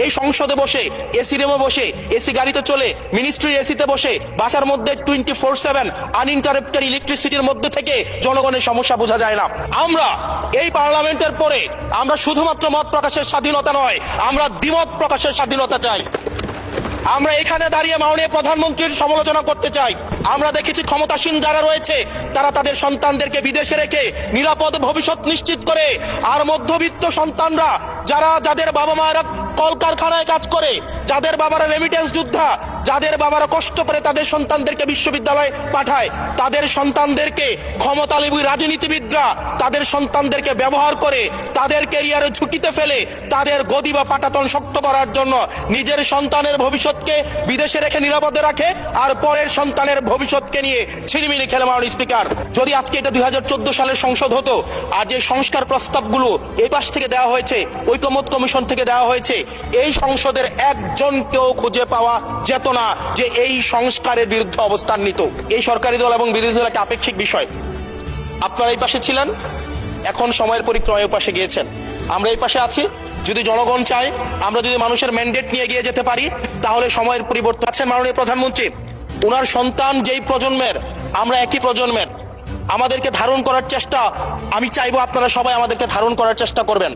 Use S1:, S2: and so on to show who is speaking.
S1: এই সংসদে বসে, এসি রুমে বসে, এসি গাড়িতে চলে, মিনিস্ট্রির এসিতে বসে, বাসার মধ্যে 24/7 আনইন্টারাপ্টেড ইলেকট্রিসিটির মধ্যে থেকে জনগণের সমস্যা বোঝা যায় না। আমরা এই পার্লামেন্টের পরে আমরা শুধুমাত্র মত প্রকাশের স্বাধীনতা নয়, আমরা দ্বিমত প্রকাশের স্বাধীনতা চাই। আমরা এখানে দাঁড়িয়ে মাননীয় প্রধানমন্ত্রীর সমালোচনা করতে চাই। আমরা দেখেছি ক্ষমতাসীন যারা রয়েছে তারা তাদের সন্তানদেরকে বিদেশে রেখে নিরাপদ ভবিষ্যৎ নিশ্চিত করে, আর মধ্যবিত্ত সন্তানরা যাদের বাবা মায়েরা কলকারখানায় কাজ করে, যাদের বাবারা রেমিটেন্স যোদ্ধা, যাদের বাবারা কষ্ট করে তাদের সন্তানদেরকে বিশ্ববিদ্যালয়ে পাঠায়, তাদের সন্তানদেরকে ক্ষমতালোভী রাজনীতিবিদরা তাদের সন্তানদেরকে ব্যবহার করে তাদের ক্যারিয়ারে ঝুঁকিতে ফেলে তাদের গদি বা পাটাতন শক্ত করার জন্য নিজের সন্তানের ভবিষ্যৎকে বিদেশে রেখে নিরাপদে রাখে, আর পরের সন্তানের ভবিষ্যৎকে নিয়ে ছিনিমিনি খেলে। মাননীয় স্পিকার, যদি আজকে এটা 2014 সালের সংসদ হতো, আর যে সংস্কার প্রস্তাবগুলো এই পাশ থেকে দেওয়া হয়েছে, ঐকমত্য কমিশন থেকে দেওয়া হয়েছে, এই সংসদের একজনকেও খুঁজে পাওয়া যেত না যে এই সংস্কারের বিরুদ্ধে অবস্থান নিত। এই সরকারি দল এবং বিরোধী দল একটা আপেক্ষিক বিষয়। আপনারা এই পাশে ছিলেন, এখন সময়ের পরিক্রমায় ওই পাশে গিয়েছেন, আমরা এই পাশে আছি। যদি জনগণ চায়, আমরা যদি মানুষের ম্যান্ডেট নিয়ে এগিয়ে যেতে পারি, তাহলে সময়ের পরিবর্তন আছে। মাননীয় প্রধানমন্ত্রী, ওনার সন্তান যেই প্রজন্মের, আমরা একই প্রজন্মের, আমাদেরকে ধারণ করার চেষ্টা, আমি চাইবো আপনারা সবাই আমাদেরকে ধারণ করার চেষ্টা করবেন।